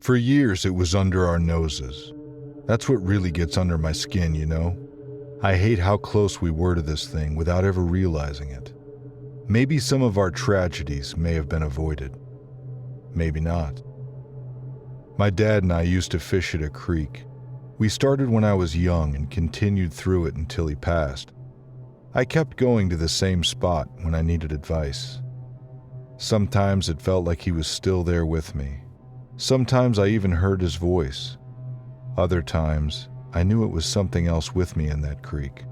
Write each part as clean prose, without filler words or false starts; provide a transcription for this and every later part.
For years, it was under our noses. That's what really gets under my skin, you know? I hate how close we were to this thing without ever realizing it. Maybe some of our tragedies may have been avoided. Maybe not. My dad and I used to fish at a creek. We started when I was young and continued through it until he passed. I kept going to the same spot when I needed advice. Sometimes it felt like he was still there with me. Sometimes I even heard his voice. Other times, I knew it was something else with me in that creek.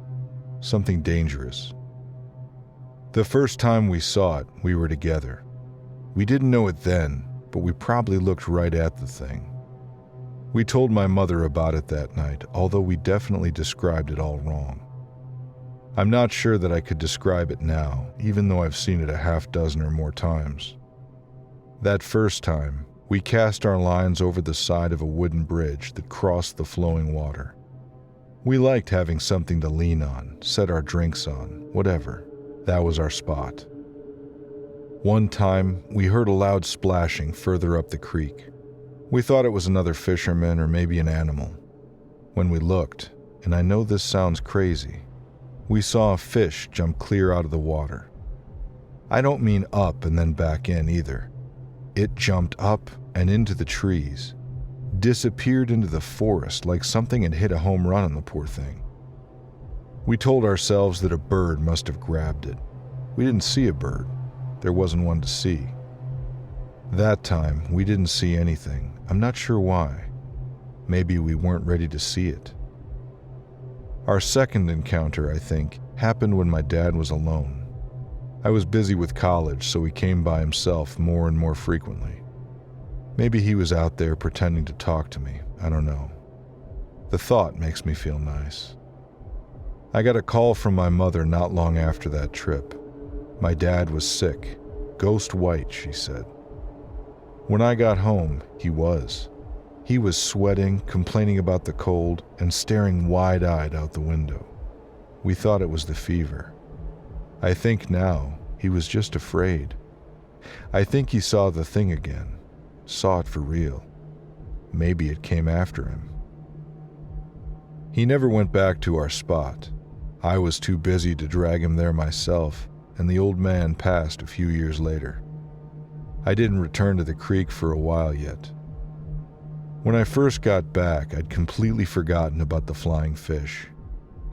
Something dangerous. The first time we saw it, we were together. We didn't know it then, but we probably looked right at the thing. We told my mother about it that night, although we definitely described it all wrong. I'm not sure that I could describe it now, even though I've seen it a half dozen or more times. That first time, we cast our lines over the side of a wooden bridge that crossed the flowing water. We liked having something to lean on, set our drinks on, whatever. That was our spot. One time, we heard a loud splashing further up the creek. We thought it was another fisherman or maybe an animal. When we looked, and I know this sounds crazy, we saw a fish jump clear out of the water. I don't mean up and then back in either. It jumped up and into the trees, disappeared into the forest like something had hit a home run on the poor thing. We told ourselves that a bird must have grabbed it. We didn't see a bird. There wasn't one to see. That time, we didn't see anything. I'm not sure why. Maybe we weren't ready to see it. Our second encounter, I think, happened when my dad was alone. I was busy with college, so he came by himself more and more frequently. Maybe he was out there pretending to talk to me. I don't know. The thought makes me feel nice. I got a call from my mother not long after that trip. My dad was sick. Ghost white, she said. When I got home, he was. He was sweating, complaining about the cold, and staring wide-eyed out the window. We thought it was the fever. I think now he was just afraid. I think he saw the thing again, saw it for real. Maybe it came after him. He never went back to our spot. I was too busy to drag him there myself, and the old man passed a few years later. I didn't return to the creek for a while yet. When I first got back, I'd completely forgotten about the flying fish.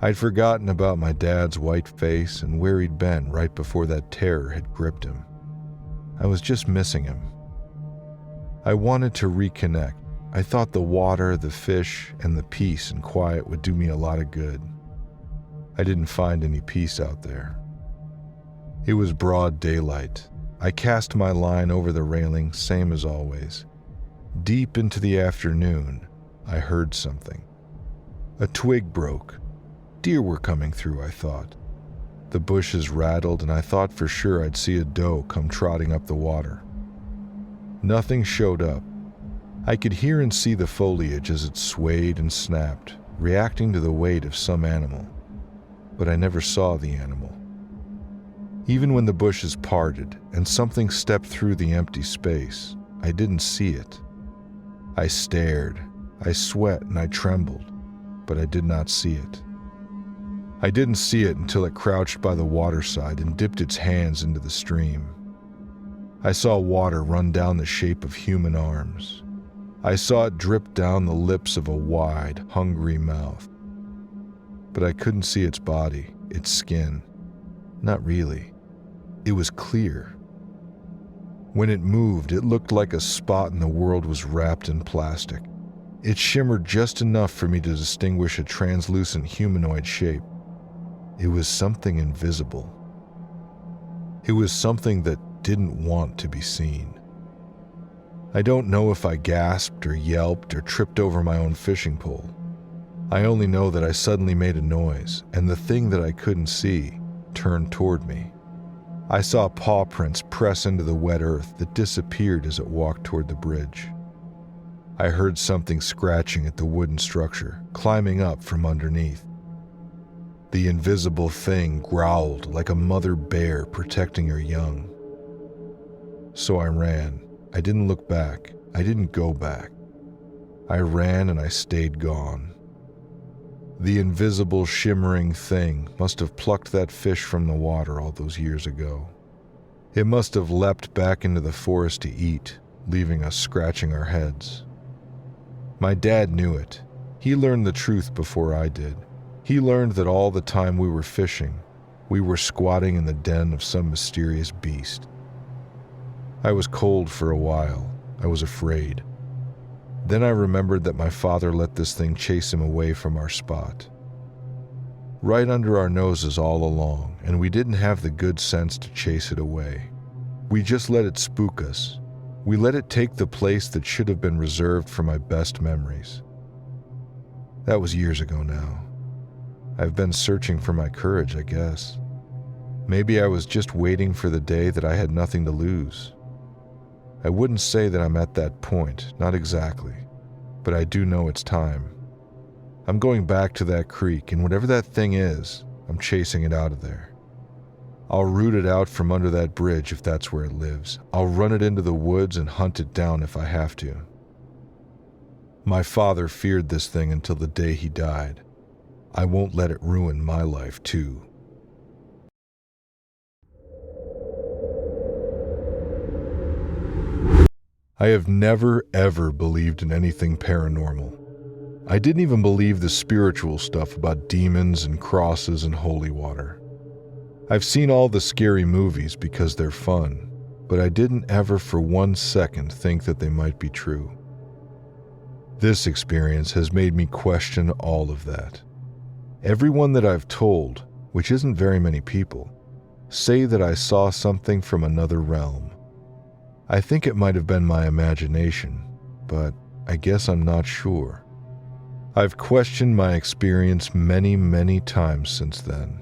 I'd forgotten about my dad's white face and where he'd been right before that terror had gripped him. I was just missing him. I wanted to reconnect. I thought the water, the fish, and the peace and quiet would do me a lot of good. I didn't find any peace out there. It was broad daylight. I cast my line over the railing, same as always. Deep into the afternoon, I heard something. A twig broke. Deer were coming through, I thought. The bushes rattled, and I thought for sure I'd see a doe come trotting up the water. Nothing showed up. I could hear and see the foliage as it swayed and snapped, reacting to the weight of some animal. But I never saw the animal. Even when the bushes parted and something stepped through the empty space, I didn't see it. I stared, I sweat, and I trembled, but I did not see it. I didn't see it until it crouched by the waterside and dipped its hands into the stream. I saw water run down the shape of human arms. I saw it drip down the lips of a wide, hungry mouth. But I couldn't see its body, its skin. Not really. It was clear. When it moved, it looked like a spot in the world was wrapped in plastic. It shimmered just enough for me to distinguish a translucent humanoid shape. It was something invisible. It was something that didn't want to be seen. I don't know if I gasped or yelped or tripped over my own fishing pole. I only know that I suddenly made a noise, and the thing that I couldn't see turned toward me. I saw paw prints press into the wet earth that disappeared as it walked toward the bridge. I heard something scratching at the wooden structure, climbing up from underneath. The invisible thing growled like a mother bear protecting her young. So I ran. I didn't look back. I didn't go back. I ran and I stayed gone. The invisible, shimmering thing must have plucked that fish from the water all those years ago. It must have leapt back into the forest to eat, leaving us scratching our heads. My dad knew it. He learned the truth before I did. He learned that all the time we were fishing, we were squatting in the den of some mysterious beast. I was cold for a while. I was afraid. Then I remembered that my father let this thing chase him away from our spot. Right under our noses all along, and we didn't have the good sense to chase it away. We just let it spook us. We let it take the place that should have been reserved for my best memories. That was years ago now. I've been searching for my courage, I guess. Maybe I was just waiting for the day that I had nothing to lose. I wouldn't say that I'm at that point, not exactly, but I do know it's time. I'm going back to that creek, and whatever that thing is, I'm chasing it out of there. I'll root it out from under that bridge if that's where it lives. I'll run it into the woods and hunt it down if I have to. My father feared this thing until the day he died. I won't let it ruin my life, too. I have never, ever believed in anything paranormal. I didn't even believe the spiritual stuff about demons and crosses and holy water. I've seen all the scary movies because they're fun, but I didn't ever for 1 second think that they might be true. This experience has made me question all of that. Everyone that I've told, which isn't very many people, say that I saw something from another realm. I think it might have been my imagination, but I guess I'm not sure. I've questioned my experience many, many times since then.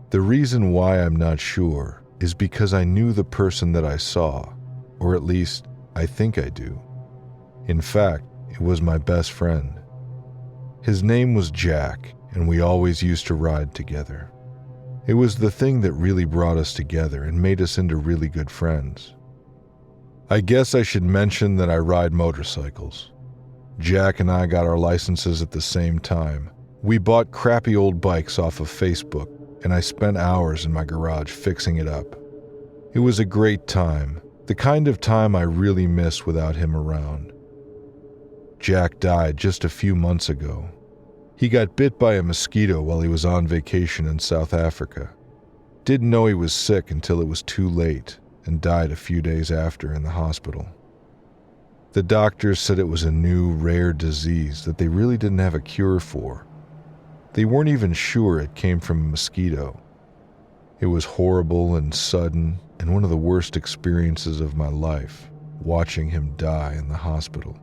The reason why I'm not sure is because I knew the person that I saw, or at least I think I do. In fact, it was my best friend. His name was Jack, and we always used to ride together. It was the thing that really brought us together and made us into really good friends. I guess I should mention that I ride motorcycles. Jack and I got our licenses at the same time. We bought crappy old bikes off of Facebook, and I spent hours in my garage fixing it up. It was a great time, the kind of time I really miss without him around. Jack died just a few months ago. He got bit by a mosquito while he was on vacation in South Africa. Didn't know he was sick until it was too late, and died a few days after in the hospital. The doctors said it was a new, rare disease that they really didn't have a cure for. They weren't even sure it came from a mosquito. It was horrible and sudden, and one of the worst experiences of my life, watching him die in the hospital.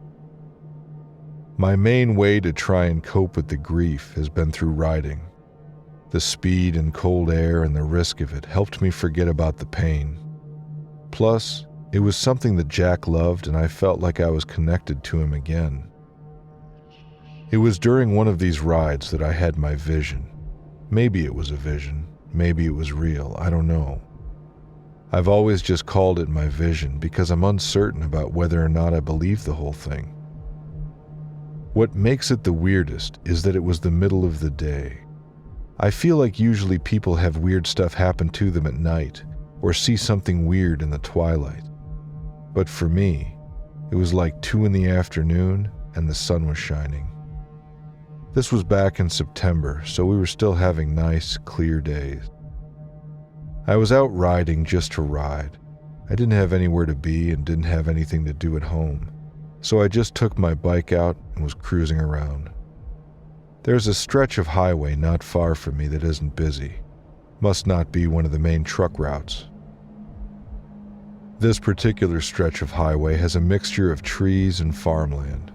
My main way to try and cope with the grief has been through riding. The speed and cold air and the risk of it helped me forget about the pain. Plus, it was something that Jack loved, and I felt like I was connected to him again. It was during one of these rides that I had my vision. Maybe it was a vision, maybe it was real, I don't know. I've always just called it my vision because I'm uncertain about whether or not I believe the whole thing. What makes it the weirdest is that it was the middle of the day. I feel like usually people have weird stuff happen to them at night, or see something weird in the twilight. But for me, it was like 2 in the afternoon and the sun was shining. This was back in September, so we were still having nice, clear days. I was out riding just to ride. I didn't have anywhere to be and didn't have anything to do at home, so I just took my bike out and was cruising around. There's a stretch of highway not far from me that isn't busy. Must not be one of the main truck routes. This particular stretch of highway has a mixture of trees and farmland.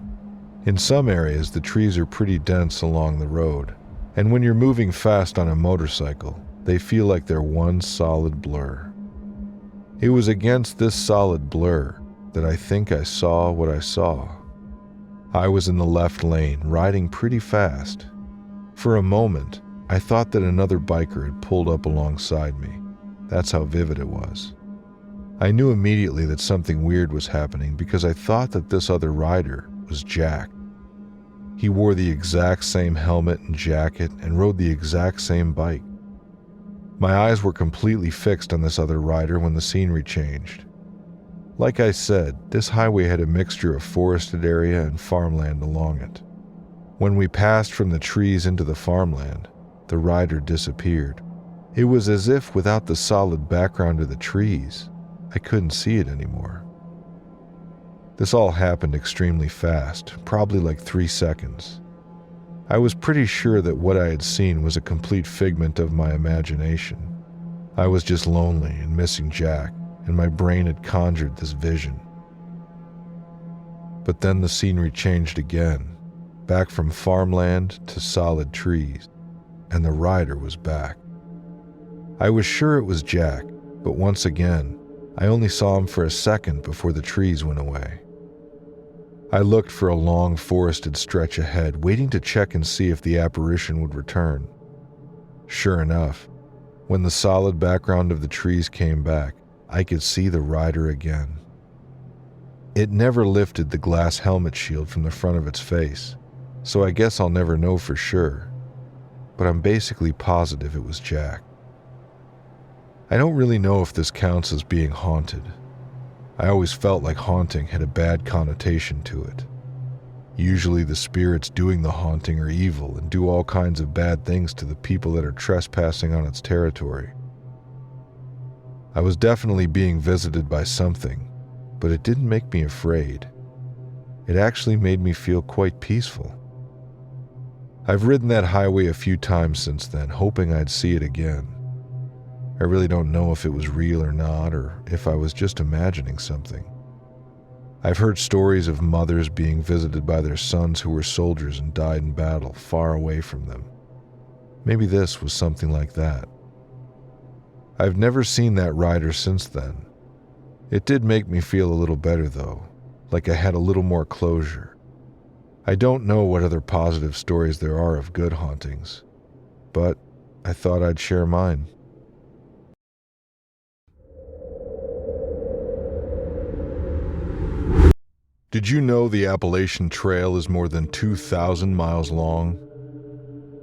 In some areas, the trees are pretty dense along the road, and when you're moving fast on a motorcycle, they feel like they're one solid blur. It was against this solid blur that I think I saw what I saw. I was in the left lane, riding pretty fast. For a moment, I thought that another biker had pulled up alongside me. That's how vivid it was. I knew immediately that something weird was happening because I thought that this other rider was Jack. He wore the exact same helmet and jacket and rode the exact same bike. My eyes were completely fixed on this other rider when the scenery changed. Like I said, this highway had a mixture of forested area and farmland along it. When we passed from the trees into the farmland, the rider disappeared. It was as if without the solid background of the trees, I couldn't see it anymore. This all happened extremely fast, probably like 3 seconds. I was pretty sure that what I had seen was a complete figment of my imagination. I was just lonely and missing Jack, and my brain had conjured this vision. But then the scenery changed again, back from farmland to solid trees, and the rider was back. I was sure it was Jack, but once again, I only saw him for a second before the trees went away. I looked for a long forested stretch ahead, waiting to check and see if the apparition would return. Sure enough, when the solid background of the trees came back, I could see the rider again. It never lifted the glass helmet shield from the front of its face, so I guess I'll never know for sure, but I'm basically positive it was Jack. I don't really know if this counts as being haunted. I always felt like haunting had a bad connotation to it. Usually the spirits doing the haunting are evil and do all kinds of bad things to the people that are trespassing on its territory. I was definitely being visited by something, but it didn't make me afraid. It actually made me feel quite peaceful. I've ridden that highway a few times since then, hoping I'd see it again. I really don't know if it was real or not, or if I was just imagining something. I've heard stories of mothers being visited by their sons who were soldiers and died in battle far away from them. Maybe this was something like that. I've never seen that rider since then. It did make me feel a little better though, like I had a little more closure. I don't know what other positive stories there are of good hauntings, but I thought I'd share mine. Did you know the Appalachian Trail is more than 2,000 miles long?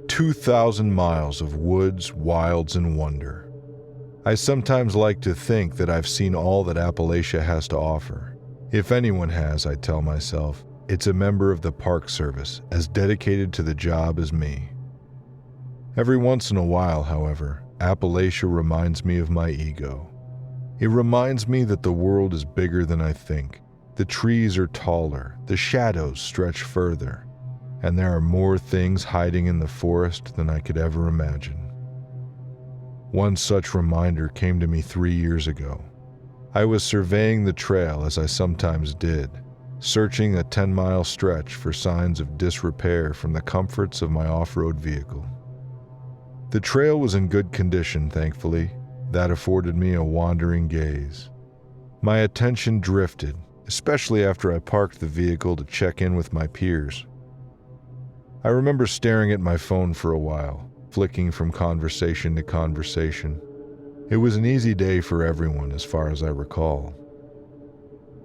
2,000 miles of woods, wilds, and wonder. I sometimes like to think that I've seen all that Appalachia has to offer. If anyone has, I tell myself, it's a member of the Park Service as dedicated to the job as me. Every once in a while, however, Appalachia reminds me of my ego. It reminds me that the world is bigger than I think. The trees are taller, the shadows stretch further, and there are more things hiding in the forest than I could ever imagine. One such reminder came to me 3 years ago. I was surveying the trail as I sometimes did, searching a 10-mile stretch for signs of disrepair from the comforts of my off-road vehicle. The trail was in good condition, thankfully. That afforded me a wandering gaze. My attention drifted, especially after I parked the vehicle to check in with my peers. I remember staring at my phone for a while, flicking from conversation to conversation. It was an easy day for everyone as far as I recall.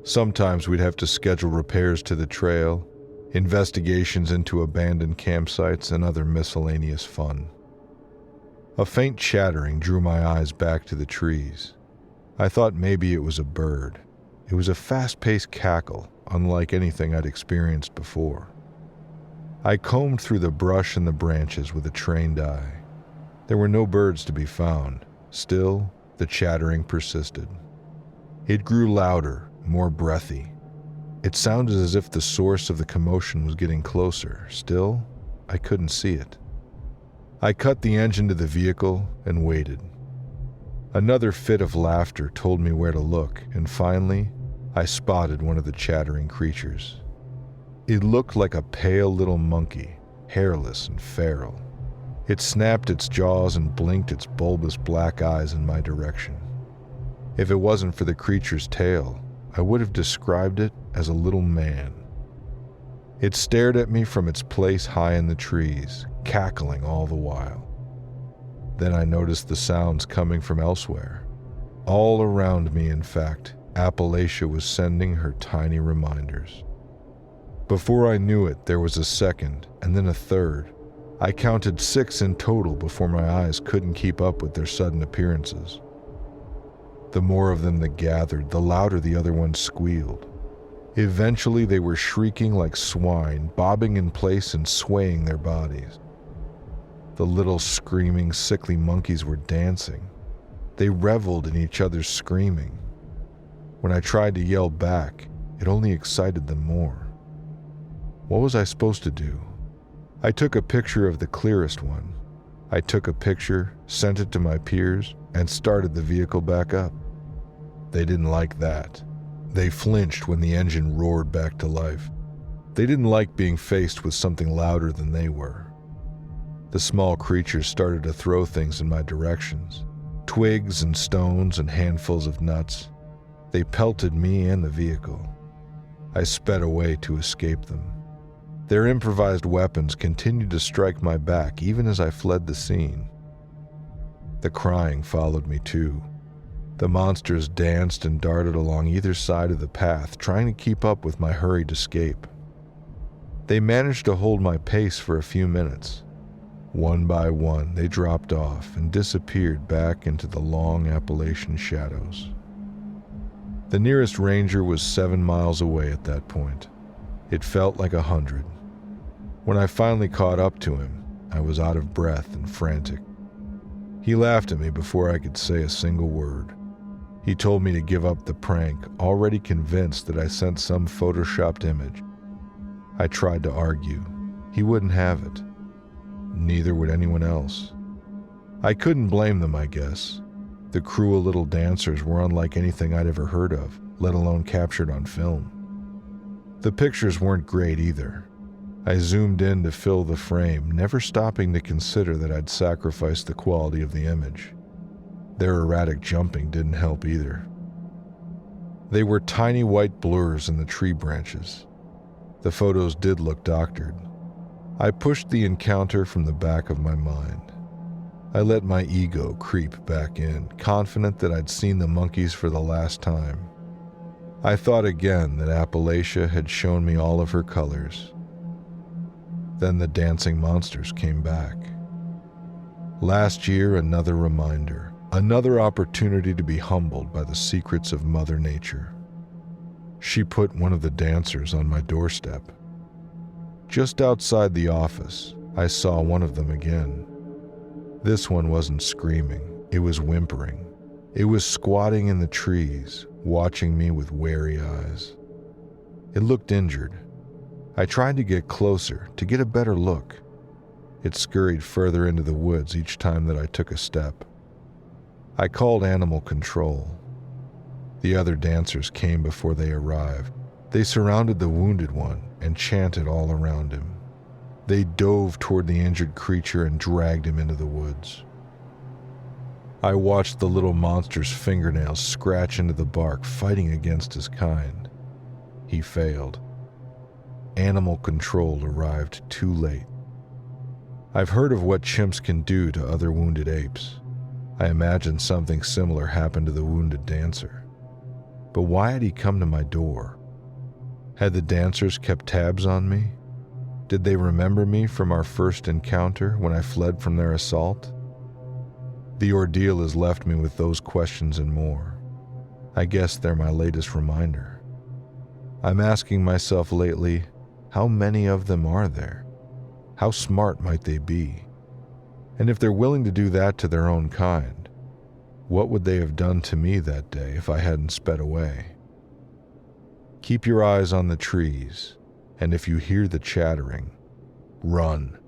Sometimes we'd have to schedule repairs to the trail, investigations into abandoned campsites, and other miscellaneous fun. A faint chattering drew my eyes back to the trees. I thought maybe it was a bird. It was a fast-paced cackle, unlike anything I'd experienced before. I combed through the brush and the branches with a trained eye. There were no birds to be found. Still, the chattering persisted. It grew louder, more breathy. It sounded as if the source of the commotion was getting closer. Still, I couldn't see it. I cut the engine to the vehicle and waited. Another fit of laughter told me where to look, and finally, I spotted one of the chattering creatures. It looked like a pale little monkey, hairless and feral. It snapped its jaws and blinked its bulbous black eyes in my direction. If it wasn't for the creature's tail, I would have described it as a little man. It stared at me from its place high in the trees, cackling all the while. Then I noticed the sounds coming from elsewhere. All around me, in fact, Appalachia was sending her tiny reminders. Before I knew it, there was a second, and then a third. I counted 6 in total before my eyes couldn't keep up with their sudden appearances. The more of them that gathered, the louder the other ones squealed. Eventually, they were shrieking like swine, bobbing in place and swaying their bodies. The little screaming, sickly monkeys were dancing. They reveled in each other's screaming. When I tried to yell back, it only excited them more. What was I supposed to do? I took a picture of the clearest one. I took a picture, sent it to my peers, and started the vehicle back up. They didn't like that. They flinched when the engine roared back to life. They didn't like being faced with something louder than they were. The small creatures started to throw things in my directions. Twigs and stones and handfuls of nuts. They pelted me and the vehicle. I sped away to escape them. Their improvised weapons continued to strike my back even as I fled the scene. The crying followed me too. The monsters danced and darted along either side of the path, trying to keep up with my hurried escape. They managed to hold my pace for a few minutes. One by one, they dropped off and disappeared back into the long Appalachian shadows. The nearest ranger was 7 miles away at that point. It felt like 100. When I finally caught up to him, I was out of breath and frantic. He laughed at me before I could say a single word. He told me to give up the prank, already convinced that I sent some photoshopped image. I tried to argue. He wouldn't have it. Neither would anyone else. I couldn't blame them, I guess. The cruel little dancers were unlike anything I'd ever heard of, let alone captured on film. The pictures weren't great either. I zoomed in to fill the frame, never stopping to consider that I'd sacrificed the quality of the image. Their erratic jumping didn't help either. They were tiny white blurs in the tree branches. The photos did look doctored. I pushed the encounter from the back of my mind. I let my ego creep back in, confident that I'd seen the monkeys for the last time. I thought again that Appalachia had shown me all of her colors. Then the dancing monsters came back. Last year, another reminder, another opportunity to be humbled by the secrets of Mother Nature. She put one of the dancers on my doorstep. Just outside the office, I saw one of them again. This one wasn't screaming, it was whimpering. It was squatting in the trees, watching me with wary eyes. It looked injured. I tried to get closer, to get a better look. It scurried further into the woods each time that I took a step. I called animal control. The other dancers came before they arrived. They surrounded the wounded one and chanted all around him. They dove toward the injured creature and dragged him into the woods. I watched the little monster's fingernails scratch into the bark, fighting against his kind. He failed. Animal control arrived too late. I've heard of what chimps can do to other wounded apes. I imagine something similar happened to the wounded dancer. But why had he come to my door? Had the dancers kept tabs on me? Did they remember me from our first encounter when I fled from their assault? The ordeal has left me with those questions and more. I guess they're my latest reminder. I'm asking myself lately, how many of them are there? How smart might they be? And if they're willing to do that to their own kind, what would they have done to me that day if I hadn't sped away? Keep your eyes on the trees, and if you hear the chattering, run.